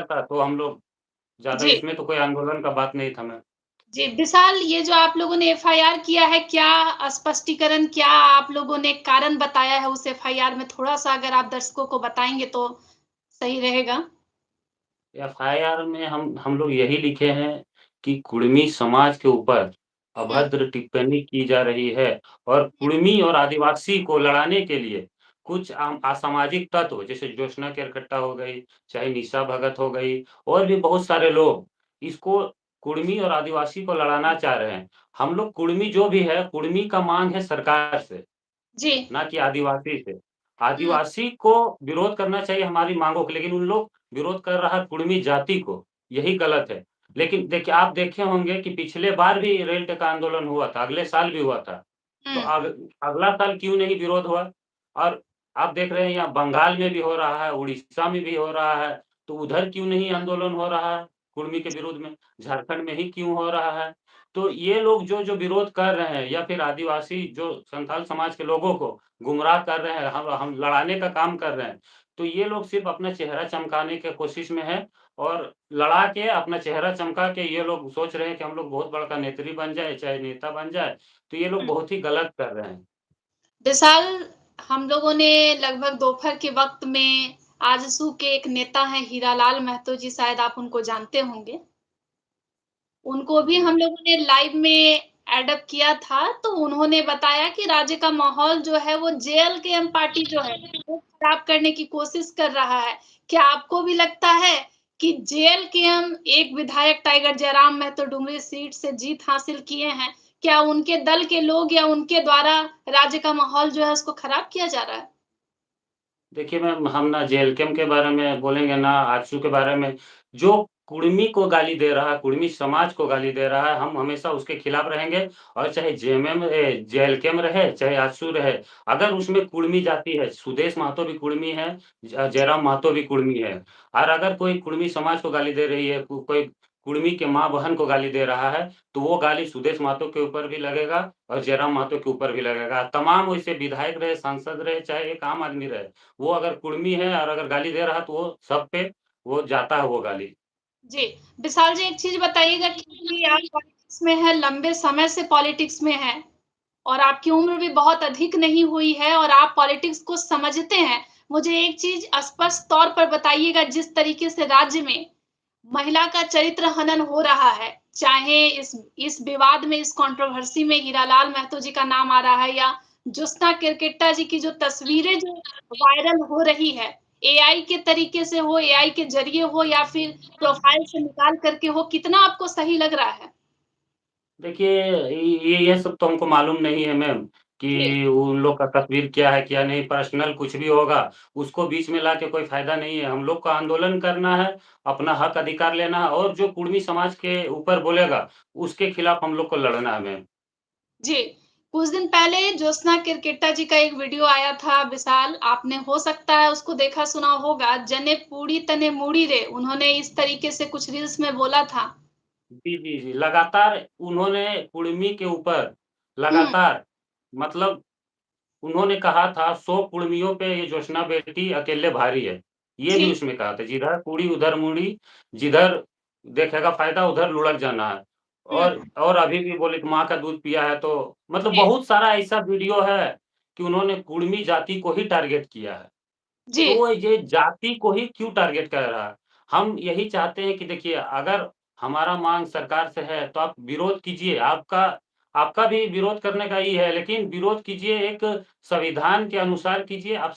जाता तो हम लोग ज़्यादा जी। इसमें तो कोई आंदोलन का बात नहीं था मैम। जी, विशाल ये जो आप लोगों ने एफआईआर किया है, क्या स्पष्टीकरण क्या आप लोगों ने कारण बताया है उस एफआईआर में? थोड़ा-सा अगर आप दर्शकों को बताएँगे तो सही रहेगा। एफआईआर में हम लोग यही लिखे हैं कि कुड़मी समाज के ऊपर हुँ, अभद्र टिप्पणी की जा रही है और हुँ, कुड़मी और आदिवासी को लड़ाने के लिए कुछ असामाजिक तत्व जैसे ज्योत्सना केरकट्टा हो गई, चाहे निशा भगत हो गई और भी बहुत सारे लोग इसको कुड़मी और आदिवासी को लड़ाना चाह रहे हैं। हम लोग कुड़मी जो भी है, कुड़मी का माँग है सरकार से। जी। ना कि आदिवासी से। हुँ, आदिवासी को विरोध करना चाहिए हमारी माँगों को, लेकिन उन लोग विरोध कर रहा है कुड़मी जाति को, यही गलत है। लेकिन देखिए आप देखे होंगे कि पिछले बार भी रेल टेका आंदोलन हुआ था, अगले साल भी हुआ था। तो हुँ, अगला साल क्यों नहीं विरोध हुआ? और आप देख रहे हैं यहाँ बंगाल में भी हो रहा है, उड़ीसा में भी हो रहा है, तो उधर क्यों नहीं आंदोलन हो रहा है, कुर्मी के विरोध में? झारखंड में ही क्यों हो रहा है? तो ये लोग जो विरोध कर रहे हैं या फिर आदिवासी जो संथाल समाज के लोगों को गुमराह कर रहे हैं, हम लड़ाने का काम कर रहे हैं, तो ये लोग सिर्फ़ अपना चेहरा चमकाने की कोशिश में हैं और लड़ा के अपना चेहरा चमका के ये लोग सोच रहे हैं कि हम लोग बहुत बड़का नेत्री बन जाए, चाहे नेता बन जाए, तो ये लोग हुँ। बहुत ही गलत कर रहे हैं। विशाल, हम लोगों ने लगभग दोपहर के वक़्त में आजसू के एक नेता हैं हीरालाल महतो जी, शायद आप उनको जानते होंगे। उनको भी जी। हम लोगों ने लाइव में एडअप किया था, तो उन्होंने बताया कि राज्य का माहौल जो है वो जेएलकेएम पार्टी जो है, वो खराब करने की कोशिश कर रहा है। क्या आपको भी लगता है कि जेएलकेएम एक विधायक टाइगर जयराम महतो डुमरी सीट से जीत हासिल किए हैं, क्या उनके दल के लोग या उनके द्वारा राज्य का माहौल जो है उसको खराब किया जा रहा है? देखिए मैम, हम ना जेएलकेम के बारे में बोलेंगे, ना आजसू के बारे में। जो कुर्मी को गाली दे रहा है, कुर्मी समाज को गाली दे रहा है, हम हमेशा उसके खिलाफ रहेंगे और चाहे जेएलकेम रहे, चाहे आजसू रहे। अगर उसमें कुर्मी जाति है, सुदेश महतो भी कुर्मी है, जयराम महतो भी कुर्मी है और अगर कोई कुर्मी समाज को गाली दे रही है, कोई कुर्मी के माँ-बहन को गाली दे रहा है, तो वो गाली सुदेश महतो के ऊपर भी लगेगा और जयराम महतो के ऊपर भी लगेगा। तमाम वैसे विधायक रहे, सांसद रहे, चाहे एक आम आदमी रहे, वो अगर कुर्मी है और अगर गाली दे रहा है तो वो सब पे वो जाता है वो गाली। जी, विशाल जी एक चीज़ बताइएगा क्योंकि आप पॉलिटिक्स में हैं, लंबे समय से पॉलिटिक्स में हैं और आपकी उम्र भी बहुत अधिक नहीं हुई है और आप पॉलिटिक्स को समझते हैं। मुझे एक चीज़ स्पष्ट तौर पर बताइएगा जिस तरीके से राज्य में महिला का चरित्र हनन हो रहा है, चाहे इस विवाद में, इस कंट्रोवर्सी में हीरालाल महतो जी का नाम आ रहा है या ज्योत्सना किरकिट्टा जी की जो तस्वीरें जो वायरल हो रही है, एआई के तरीके से हो, एआई के ज़रिए हो या फिर प्रोफाइल से निकाल करके हो, कितना आपको सही लग रहा है? देखिए, ये सब तो हमको मालूम नहीं है मैम जी, कि उन लोग का तस्वीर क्या है, क्या नहीं, पर्सनल कुछ भी होगा, उसको बीच में लाके कोई फ़ायदा नहीं है। हम लोग को आंदोलन करना है, अपना हक अधिकार लेना है और जो कुर्मी समाज के ऊपर बोलेगा, उसके खिलाफ हम लोग को लड़ना है मैम। जी। कुछ दिन पहले ज्योत्सना किरकिट्टा जी का एक वीडियो आया था विशाल, आपने हो सकता है उसको देखा सुना होगा, "जने पूड़ी तने मूड़ी रे" उन्होंने इस तरीके से कुछ रील्स में बोला था। जी, जी, जी। लगातार उन्होंने कुर्मी के ऊपर हुँ, लगातार मतलब उन्होंने कहा था 100 कुर्मियों पे ये जोशना बेटी अकेले भारी है। ये भी जी, उसमें कहा था, जिधर कुड़ी उधर मुड़ी, जिधर देखेगा फ़ायदा उधर लुढ़क जाना है। हुँ, और अभी भी बोले कि माँ का दूध पिया है तो मतलब जी, बहुत सारा ऐसा वीडियो है कि उन्होंने कुर्मी जाति को ही टारगेट किया है। जी, तो वो ये जाति को ही क्यों टारगेट कर रहा है? हम यही चाहते हैं कि देखिए अगर हमारा माँग सरकार से है तो आप विरोध कीजिए, आपका आपका भी विरोध करने का ही है, लेकिन विरोध कीजिए एक संविधान के अनुसार कीजिए। आप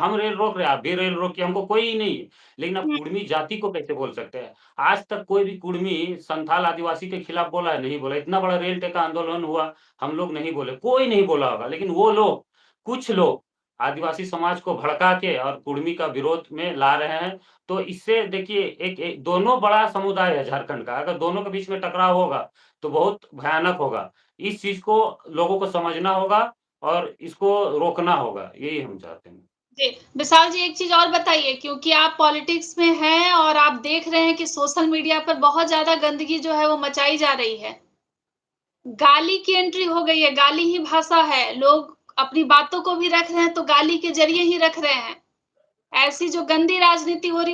हम रेल रोक रहे हैं, आप भी रेल रोकिए, हमको कोई ही नहीं है। लेकिन आप हुँ, कुर्मी जाति को कैसे बोल सकते हैं? आज तक कोई भी कुर्मी संथाल आदिवासी के खिलाफ बोला है? नहीं बोला। इतना बड़ा रेल टेका आंदोलन हुआ, हम लोग नहीं बोले, कोई नहीं बोला होगा। लेकिन वो लोग, कुछ लोग आदिवासी समाज को भड़का के और कुर्मी का विरोध में ला रहे हैं। तो इससे देखिए एक दोनों बड़ा समुदाय है झारखंड का, अगर दोनों के बीच में टकराव होगा, तो बहुत भयानक होगा। इस चीज़ को लोगों को समझना होगा और इसको रोकना होगा, यही हम चाहते हैं। जी। विशाल जी एक चीज़ और बताइए क्योंकि आप पॉलिटिक्स में हैं और आप देख रहे हैं कि सोशल मीडिया पर बहुत ज़्यादा गंदगी जो है वो मचाई जा रही है। गाली की एंट्री हो गई है, गाली ही भाषा है। लोग अपनी बातों को भी रख रहे हैं तो गाली के ज़रिए ही रख रहे हैं। ऐसी जो गंदी राजनीति हो रही है